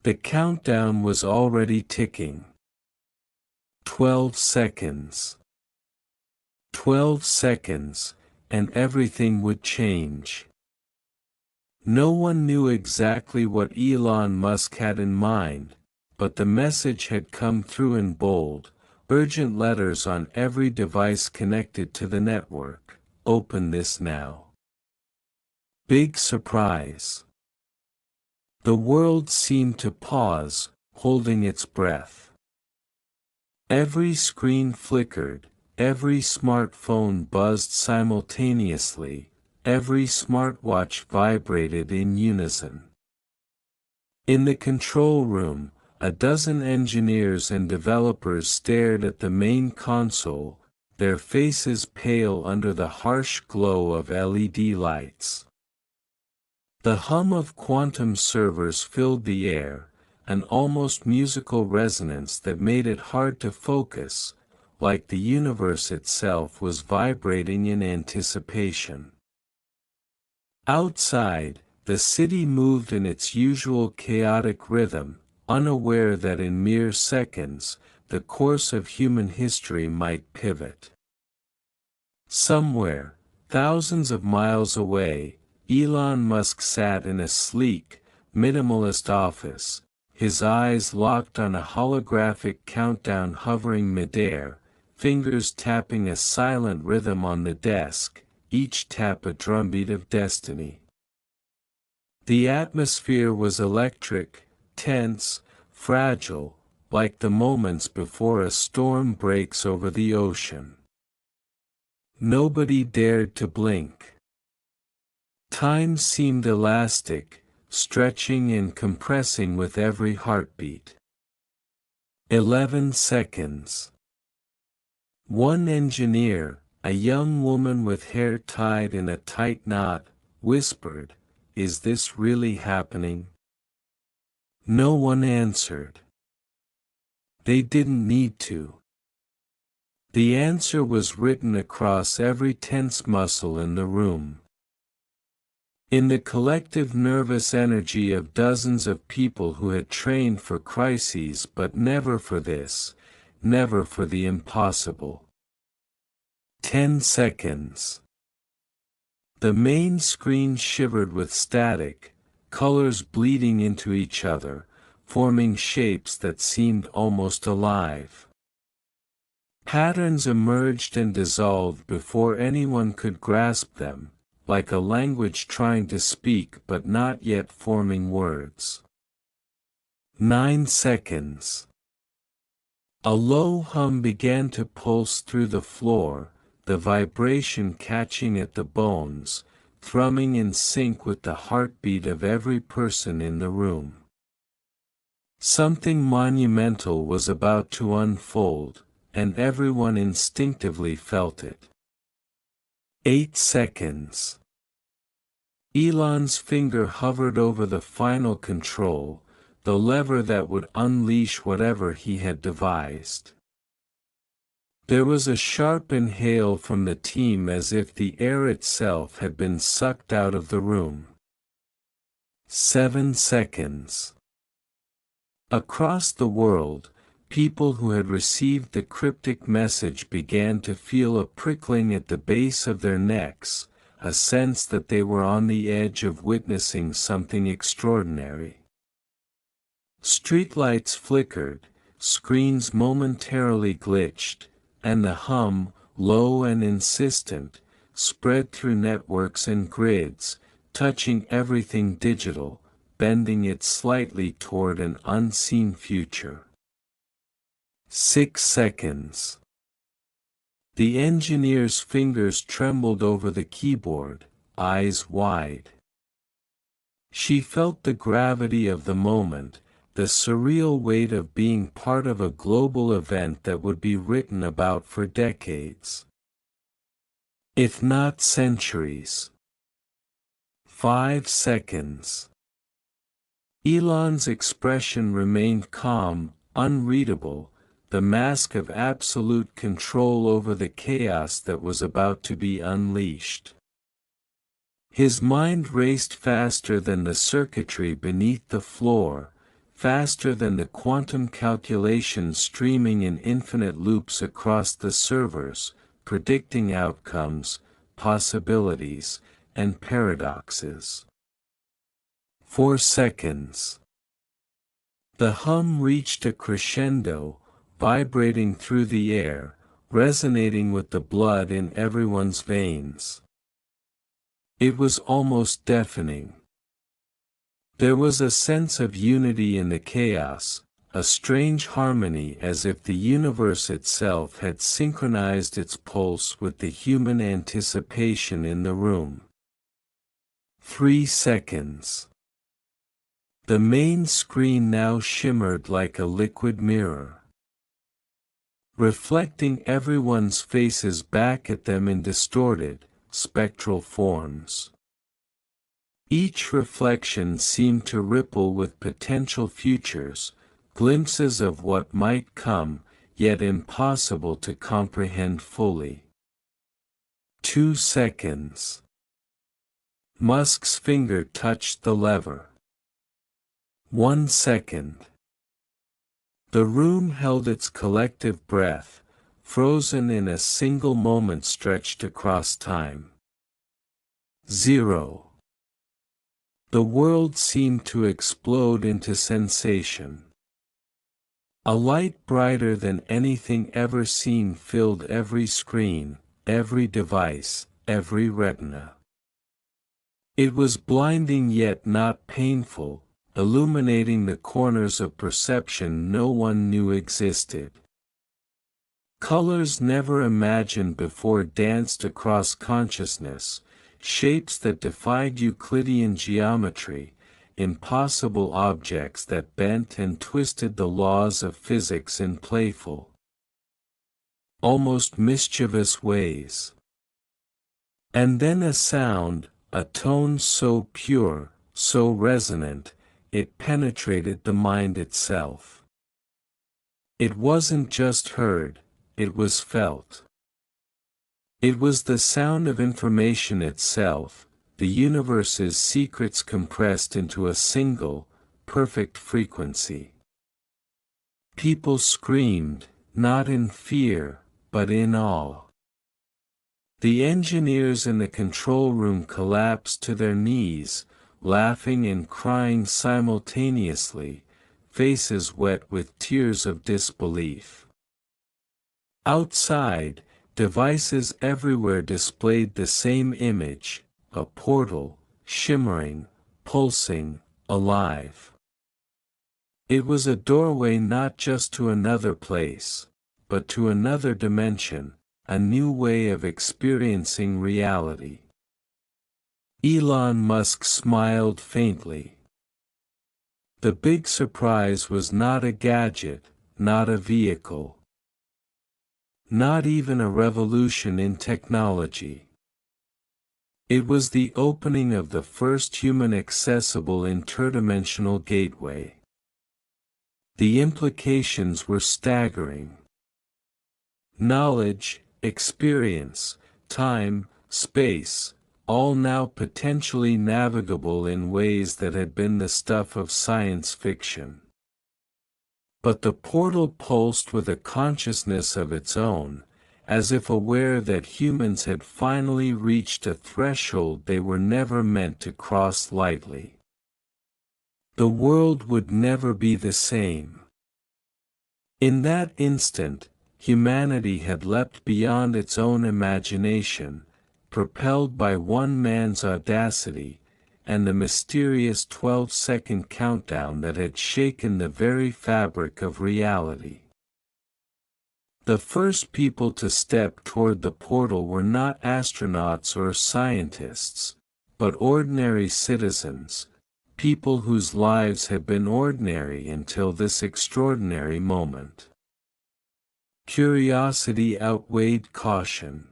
The countdown was already ticking. 12 seconds. 12 seconds, and everything would change. No one knew exactly what Elon Musk had in mind, but the message had come through in bold, urgent letters on every device connected to the network. Open this now. Big surprise. The world seemed to pause, holding its breath. Every screen flickered, every smartphone buzzed simultaneously, every smartwatch vibrated in unison. In the control room, a dozen engineers and developers stared at the main console, their faces pale under the harsh glow of LED lights. The hum of quantum servers filled the air, an almost musical resonance that made it hard to focus, like the universe itself was vibrating in anticipation. Outside, the city moved in its usual chaotic rhythm, unaware that in mere seconds, the course of human history might pivot. Somewhere, thousands of miles away, Elon Musk sat in a sleek, minimalist office, his eyes locked on a holographic countdown hovering midair, fingers tapping a silent rhythm on the desk, each tap a drumbeat of destiny. The atmosphere was electric, tense, fragile, like the moments before a storm breaks over the ocean. Nobody dared to blink. Time seemed elastic, stretching and compressing with every heartbeat. 11 seconds. One engineer, a young woman with hair tied in a tight knot, whispered, "Is this really happening?" No one answered. They didn't need to. The answer was written across every tense muscle in the room. In the collective nervous energy of dozens of people who had trained for crises but never for this, never for the impossible. 10 seconds. The main screen shivered with static, colors bleeding into each other, forming shapes that seemed almost alive. Patterns emerged and dissolved before anyone could grasp them, like a language trying to speak but not yet forming words. 9 seconds. A low hum began to pulse through the floor, the vibration catching at the bones, thrumming in sync with the heartbeat of every person in the room. Something monumental was about to unfold, and everyone instinctively felt it. 8 seconds. Elon's finger hovered over the final control, the lever that would unleash whatever he had devised. There was a sharp inhale from the team as if the air itself had been sucked out of the room. 7 seconds. Across the world, people who had received the cryptic message began to feel a prickling at the base of their necks, a sense that they were on the edge of witnessing something extraordinary. Streetlights flickered, screens momentarily glitched, and the hum, low and insistent, spread through networks and grids, touching everything digital, bending it slightly toward an unseen future. 6 seconds. The engineer's fingers trembled over the keyboard, eyes wide. She felt the gravity of the moment, the surreal weight of being part of a global event that would be written about for decades, if not centuries. 5 seconds. Elon's expression remained calm, unreadable, the mask of absolute control over the chaos that was about to be unleashed. His mind raced faster than the circuitry beneath the floor, faster than the quantum calculations streaming in infinite loops across the servers, predicting outcomes, possibilities, and paradoxes. 4 seconds. The hum reached a crescendo, vibrating through the air, resonating with the blood in everyone's veins. It was almost deafening. There was a sense of unity in the chaos, a strange harmony as if the universe itself had synchronized its pulse with the human anticipation in the room. 3 seconds. The main screen now shimmered like a liquid mirror, reflecting everyone's faces back at them in distorted, spectral forms. Each reflection seemed to ripple with potential futures, glimpses of what might come, yet impossible to comprehend fully. 2 seconds. Musk's finger touched the lever. 1 second. The room held its collective breath, frozen in a single moment stretched across time. 0. The world seemed to explode into sensation. A light brighter than anything ever seen filled every screen, every device, every retina. It was blinding yet not painful, illuminating the corners of perception no one knew existed. Colors never imagined before danced across consciousness, shapes that defied Euclidean geometry, impossible objects that bent and twisted the laws of physics in playful, almost mischievous ways. And then a sound, a tone so pure, so resonant, it penetrated the mind itself. It wasn't just heard, it was felt. It was the sound of information itself, the universe's secrets compressed into a single, perfect frequency. People screamed, not in fear, but in awe. The engineers in the control room collapsed to their knees, laughing and crying simultaneously, faces wet with tears of disbelief. Outside, devices everywhere displayed the same image, a portal, shimmering, pulsing, alive. It was a doorway not just to another place, but to another dimension, a new way of experiencing reality. Elon Musk smiled faintly. The big surprise was not a gadget, not a vehicle. Not even a revolution in technology. It was the opening of the first human-accessible interdimensional gateway. The implications were staggering. Knowledge, experience, time, space, all now potentially navigable in ways that had been the stuff of science fiction. But the portal pulsed with a consciousness of its own, as if aware that humans had finally reached a threshold they were never meant to cross lightly. The world would never be the same. In that instant, humanity had leapt beyond its own imagination, propelled by one man's audacity, and the mysterious 12-second countdown that had shaken the very fabric of reality. The first people to step toward the portal were not astronauts or scientists, but ordinary citizens, people whose lives had been ordinary until this extraordinary moment. Curiosity outweighed caution.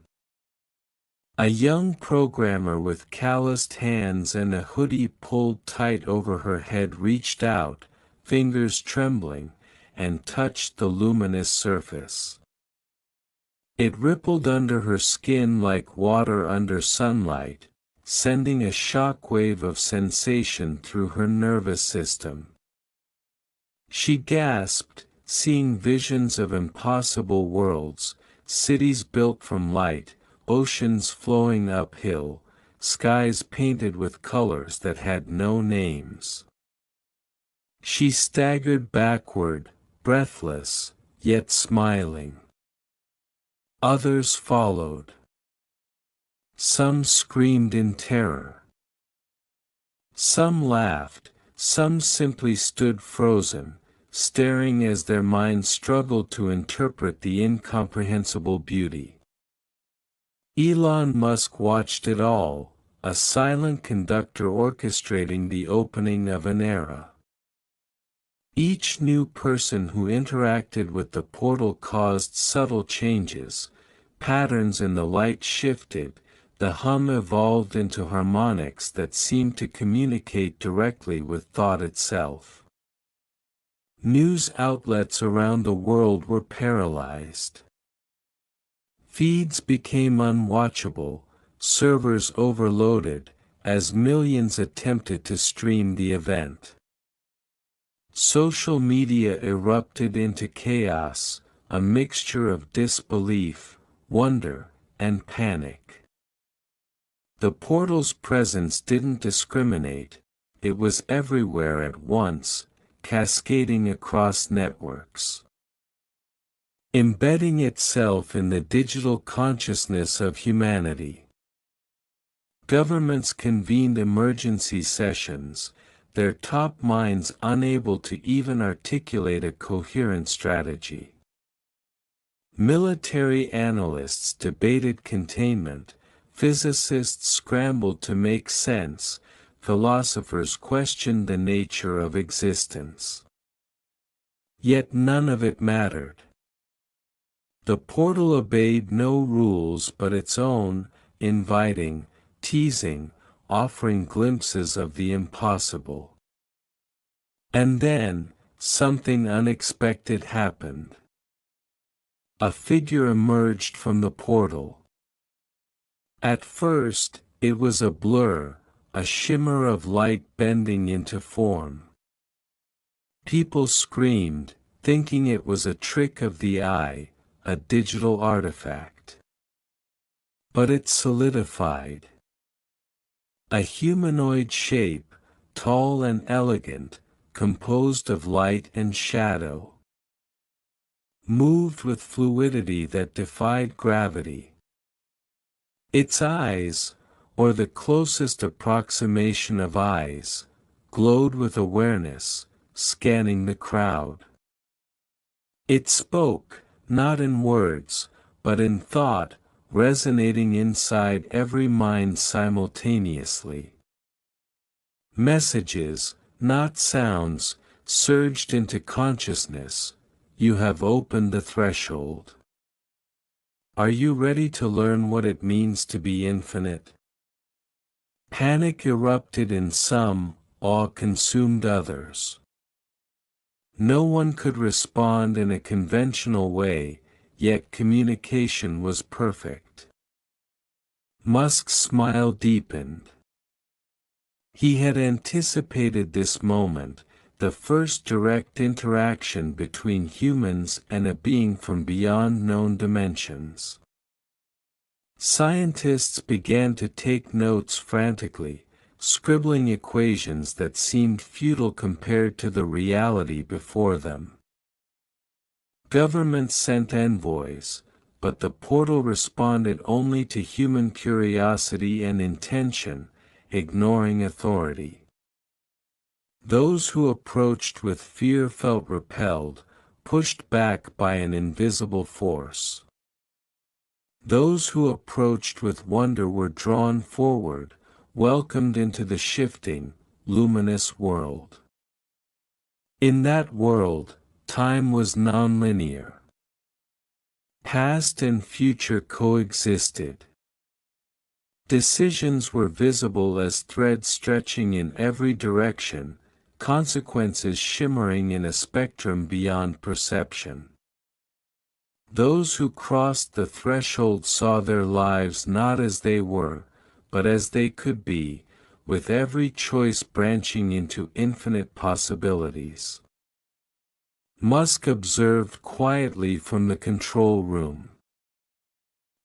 A young programmer with calloused hands and a hoodie pulled tight over her head reached out, fingers trembling, and touched the luminous surface. It rippled under her skin like water under sunlight, sending a shock wave of sensation through her nervous system. She gasped, seeing visions of impossible worlds, cities built from light, oceans flowing uphill, skies painted with colors that had no names. She staggered backward, breathless, yet smiling. Others followed. Some screamed in terror. Some laughed, some simply stood frozen, staring as their minds struggled to interpret the incomprehensible beauty. Elon Musk watched it all, a silent conductor orchestrating the opening of an era. Each new person who interacted with the portal caused subtle changes, patterns in the light shifted, the hum evolved into harmonics that seemed to communicate directly with thought itself. News outlets around the world were paralyzed. Feeds became unwatchable, servers overloaded, as millions attempted to stream the event. Social media erupted into chaos, a mixture of disbelief, wonder, and panic. The portal's presence didn't discriminate, it was everywhere at once, cascading across networks. Embedding itself in the digital consciousness of humanity. Governments convened emergency sessions, their top minds unable to even articulate a coherent strategy. Military analysts debated containment, physicists scrambled to make sense, philosophers questioned the nature of existence. Yet none of it mattered. The portal obeyed no rules but its own, inviting, teasing, offering glimpses of the impossible. And then, something unexpected happened. A figure emerged from the portal. At first, it was a blur, a shimmer of light bending into form. People screamed, thinking it was a trick of the eye, a digital artifact. But it solidified. A humanoid shape, tall and elegant, composed of light and shadow. Moved with fluidity that defied gravity. Its eyes, or the closest approximation of eyes, glowed with awareness, scanning the crowd. It spoke, not in words, but in thought, resonating inside every mind simultaneously. Messages, not sounds, surged into consciousness. You have opened the threshold. Are you ready to learn what it means to be infinite? Panic erupted in some, awe consumed others. No one could respond in a conventional way, yet communication was perfect. Musk's smile deepened. He had anticipated this moment, the first direct interaction between humans and a being from beyond known dimensions. Scientists began to take notes frantically, scribbling equations that seemed futile compared to the reality before them. Governments sent envoys, but the portal responded only to human curiosity and intention, ignoring authority. Those who approached with fear felt repelled, pushed back by an invisible force. Those who approached with wonder were drawn forward, welcomed into the shifting, luminous world. In that world, time was nonlinear. Past and future coexisted. Decisions were visible as threads stretching in every direction, consequences shimmering in a spectrum beyond perception. Those who crossed the threshold saw their lives not as they were, but as they could be, with every choice branching into infinite possibilities. Musk observed quietly from the control room.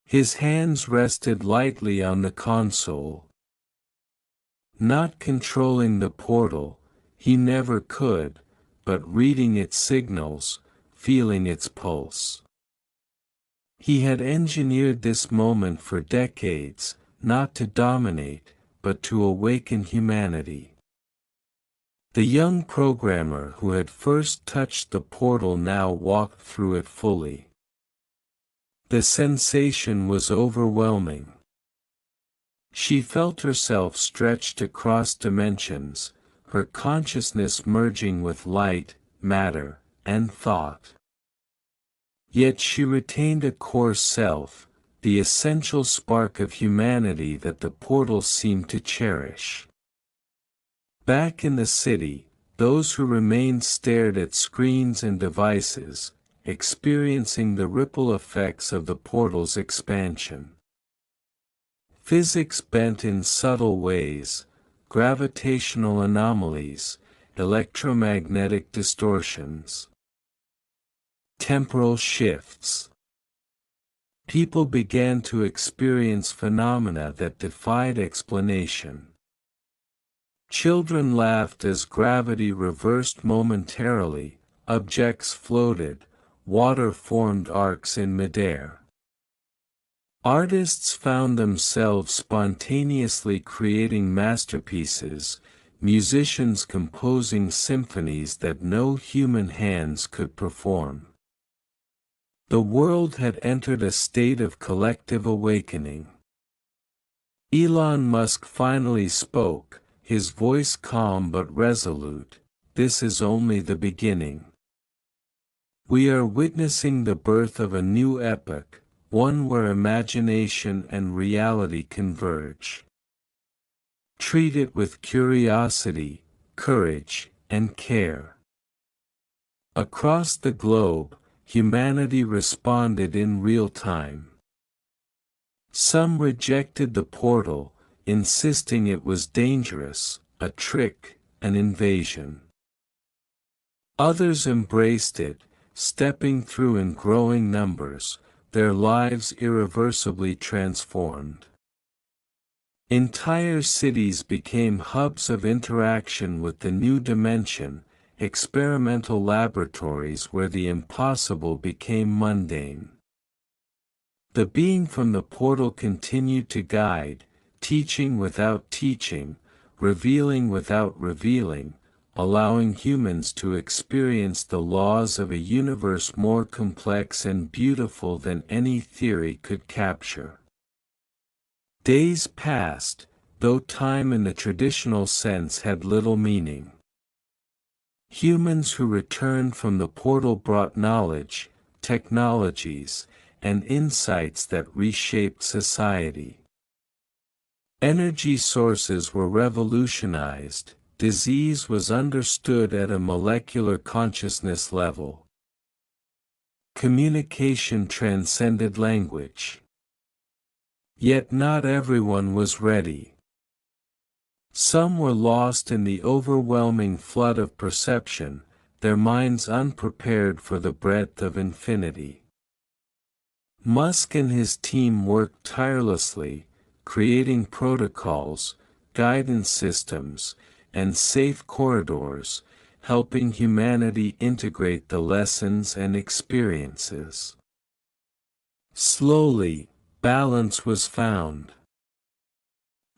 His hands rested lightly on the console. Not controlling the portal, he never could, but reading its signals, feeling its pulse. He had engineered this moment for decades, not to dominate, but to awaken humanity. The young programmer who had first touched the portal now walked through it fully. The sensation was overwhelming. She felt herself stretched across dimensions, her consciousness merging with light, matter, and thought. Yet she retained a core self, the essential spark of humanity that the portal seemed to cherish. Back in the city, those who remained stared at screens and devices, experiencing the ripple effects of the portal's expansion. Physics bent in subtle ways, gravitational anomalies, electromagnetic distortions, temporal shifts. People began to experience phenomena that defied explanation. Children laughed as gravity reversed momentarily, objects floated, water formed arcs in midair. Artists found themselves spontaneously creating masterpieces, musicians composing symphonies that no human hands could perform. The world had entered a state of collective awakening. Elon Musk finally spoke, his voice calm but resolute. This is only the beginning. We are witnessing the birth of a new epoch, one where imagination and reality converge. Treat it with curiosity, courage, and care. Across the globe, humanity responded in real time. Some rejected the portal, insisting it was dangerous, a trick, an invasion. Others embraced it, stepping through in growing numbers, their lives irreversibly transformed. Entire cities became hubs of interaction with the new dimension, experimental laboratories where the impossible became mundane. The being from the portal continued to guide, teaching without teaching, revealing without revealing, allowing humans to experience the laws of a universe more complex and beautiful than any theory could capture. Days passed, though time in the traditional sense had little meaning. Humans who returned from the portal brought knowledge, technologies, and insights that reshaped society. Energy sources were revolutionized, disease was understood at a molecular consciousness level. Communication transcended language. Yet not everyone was ready. Some were lost in the overwhelming flood of perception, their minds unprepared for the breadth of infinity. Musk and his team worked tirelessly, creating protocols, guidance systems, and safe corridors, helping humanity integrate the lessons and experiences. Slowly, balance was found.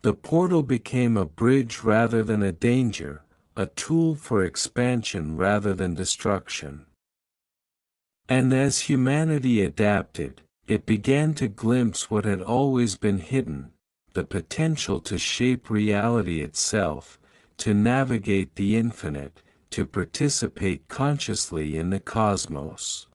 The portal became a bridge rather than a danger, a tool for expansion rather than destruction. And as humanity adapted, it began to glimpse what had always been hidden, the potential to shape reality itself, to navigate the infinite, to participate consciously in the cosmos.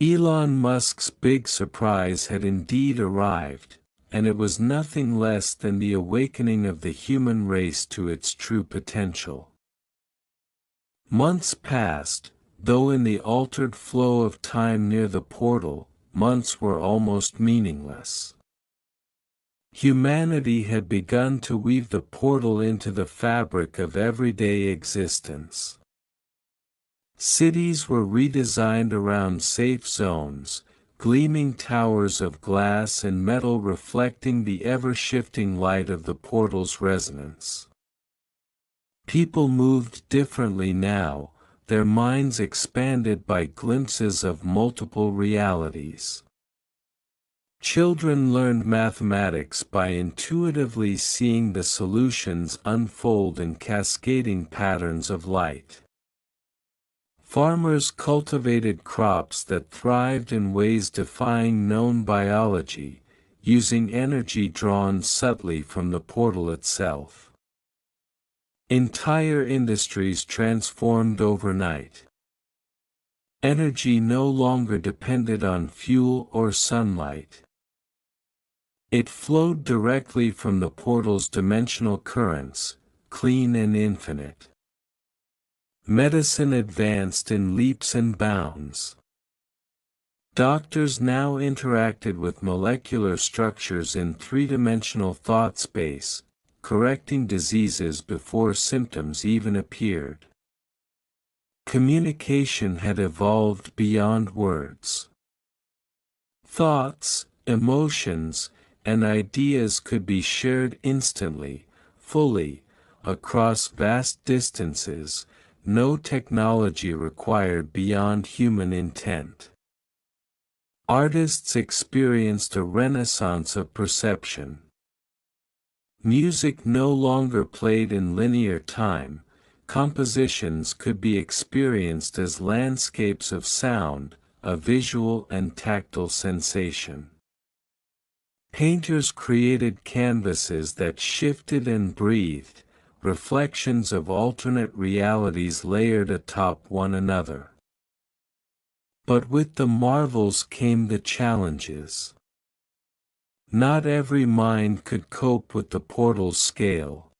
Elon Musk's big surprise had indeed arrived, and it was nothing less than the awakening of the human race to its true potential. Months passed, though in the altered flow of time near the portal, months were almost meaningless. Humanity had begun to weave the portal into the fabric of everyday existence. Cities were redesigned around safe zones, gleaming towers of glass and metal reflecting the ever-shifting light of the portal's resonance. People moved differently now, their minds expanded by glimpses of multiple realities. Children learned mathematics by intuitively seeing the solutions unfold in cascading patterns of light. Farmers cultivated crops that thrived in ways defying known biology, using energy drawn subtly from the portal itself. Entire industries transformed overnight. Energy no longer depended on fuel or sunlight. It flowed directly from the portal's dimensional currents, clean and infinite. Medicine advanced in leaps and bounds. Doctors now interacted with molecular structures in three-dimensional thought space, correcting diseases before symptoms even appeared. Communication had evolved beyond words. Thoughts, emotions, and ideas could be shared instantly, fully, across vast distances, no technology required beyond human intent. Artists experienced a renaissance of perception. Music no longer played in linear time, compositions could be experienced as landscapes of sound, a visual and tactile sensation. Painters created canvases that shifted and breathed, reflections of alternate realities layered atop one another. But with the marvels came the challenges. Not every mind could cope with the portal's scale.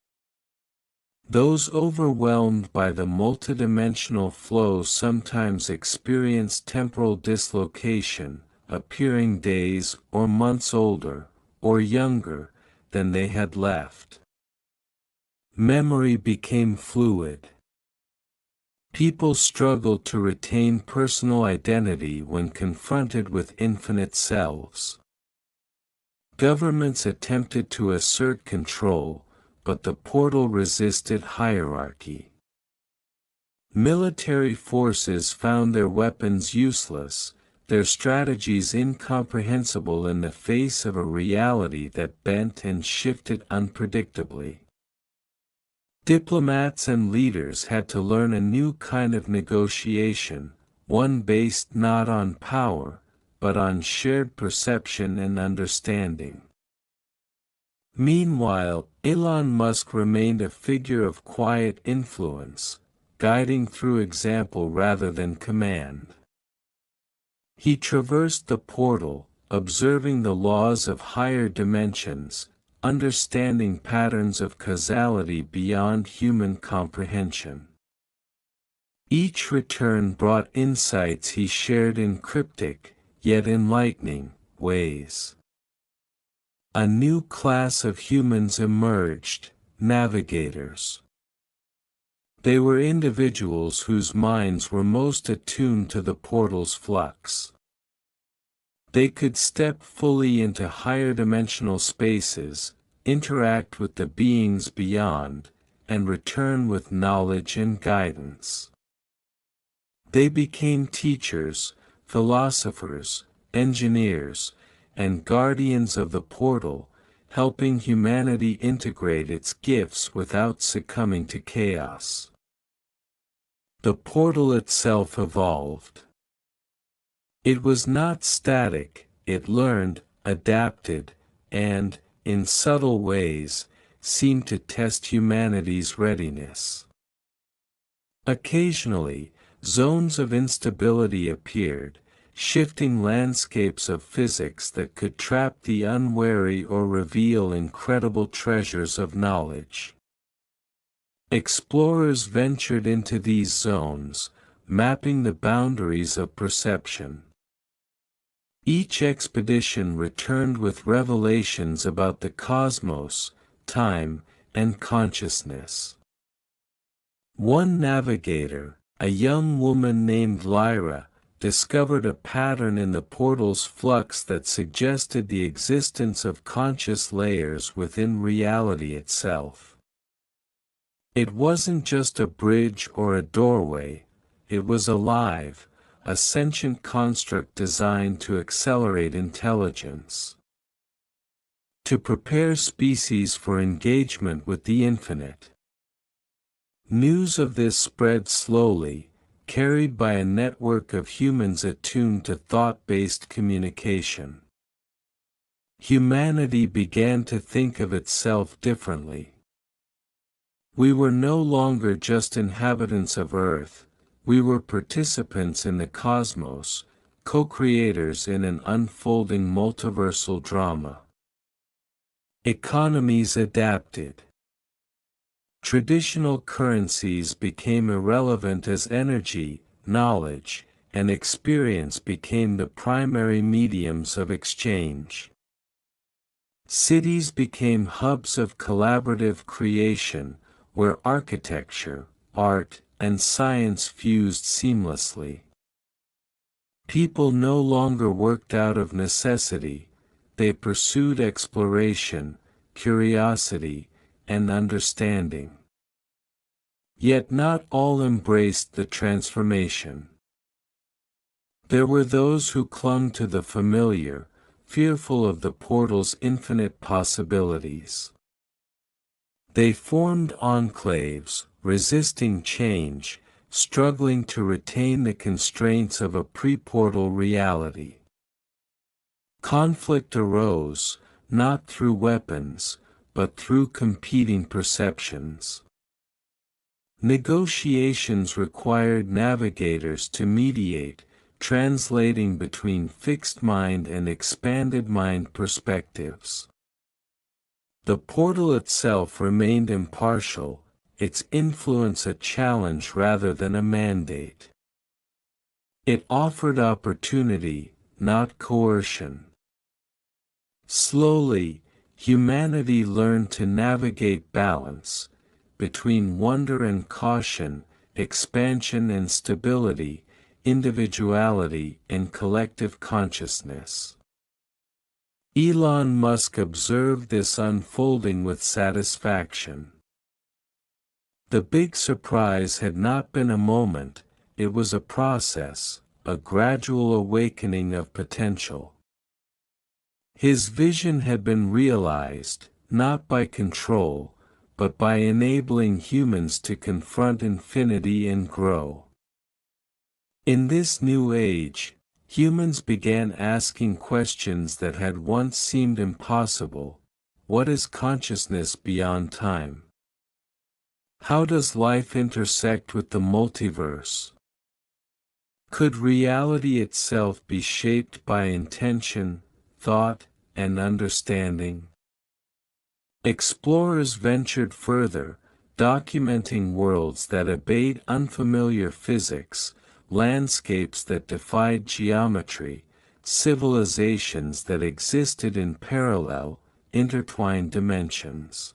Those overwhelmed by the multidimensional flow sometimes experienced temporal dislocation, appearing days or months older, or younger, than they had left. Memory became fluid. People struggled to retain personal identity when confronted with infinite selves. Governments attempted to assert control, but the portal resisted hierarchy. Military forces found their weapons useless, their strategies incomprehensible in the face of a reality that bent and shifted unpredictably. Diplomats and leaders had to learn a new kind of negotiation, one based not on power, but on shared perception and understanding. Meanwhile, Elon Musk remained a figure of quiet influence, guiding through example rather than command. He traversed the portal, observing the laws of higher dimensions, understanding patterns of causality beyond human comprehension. Each return brought insights he shared in cryptic, yet enlightening, ways. A new class of humans emerged, navigators. They were individuals whose minds were most attuned to the portal's flux. They could step fully into higher dimensional spaces, interact with the beings beyond, and return with knowledge and guidance. They became teachers, philosophers, engineers, and guardians of the portal, helping humanity integrate its gifts without succumbing to chaos. The portal itself evolved. It was not static, it learned, adapted, and, in subtle ways, seemed to test humanity's readiness. Occasionally, zones of instability appeared, shifting landscapes of physics that could trap the unwary or reveal incredible treasures of knowledge. Explorers ventured into these zones, mapping the boundaries of perception. Each expedition returned with revelations about the cosmos, time, and consciousness. One navigator, A young woman named Lyra discovered a pattern in the portal's flux that suggested the existence of conscious layers within reality itself. It wasn't just a bridge or a doorway, it was alive, a sentient construct designed to accelerate intelligence. To prepare species for engagement with the infinite. News of this spread slowly, carried by a network of humans attuned to thought-based communication. Humanity began to think of itself differently. We were no longer just inhabitants of Earth, we were participants in the cosmos, co-creators in an unfolding multiversal drama. Economies adapted. Traditional currencies became irrelevant as energy, knowledge, and experience became the primary mediums of exchange. Cities became hubs of collaborative creation, where architecture, art, and science fused seamlessly. People no longer worked out of necessity, they pursued exploration, curiosity, and understanding. Yet not all embraced the transformation. There were those who clung to the familiar, fearful of the portal's infinite possibilities. They formed enclaves, resisting change, struggling to retain the constraints of a pre-portal reality. Conflict arose, not through weapons, but through competing perceptions. Negotiations required navigators to mediate, translating between fixed mind and expanded mind perspectives. The portal itself remained impartial, its influence a challenge rather than a mandate. It offered opportunity, not coercion. Slowly, humanity learned to navigate balance, between wonder and caution, expansion and stability, individuality and collective consciousness. Elon Musk observed this unfolding with satisfaction. The big surprise had not been a moment, it was a process, a gradual awakening of potential. His vision had been realized, not by control, but by enabling humans to confront infinity and grow. In this new age, humans began asking questions that had once seemed impossible. What is consciousness beyond time? How does life intersect with the multiverse? Could reality itself be shaped by intention, thought, and understanding? Explorers ventured further, documenting worlds that obeyed unfamiliar physics, landscapes that defied geometry, civilizations that existed in parallel, intertwined dimensions.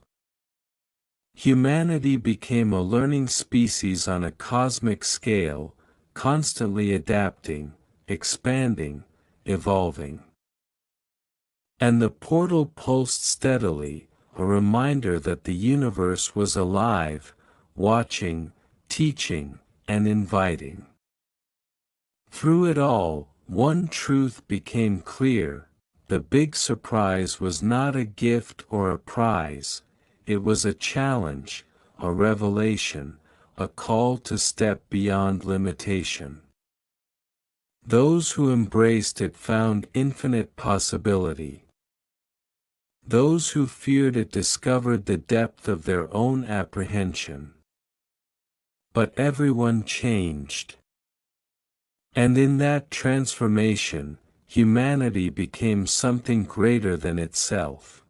Humanity became a learning species on a cosmic scale, constantly adapting, expanding, evolving. And the portal pulsed steadily, a reminder that the universe was alive, watching, teaching, and inviting. Through it all, one truth became clear: the big surprise was not a gift or a prize, it was a challenge, a revelation, a call to step beyond limitation. Those who embraced it found infinite possibility. Those who feared it discovered the depth of their own apprehension. But everyone changed. And in that transformation, humanity became something greater than itself.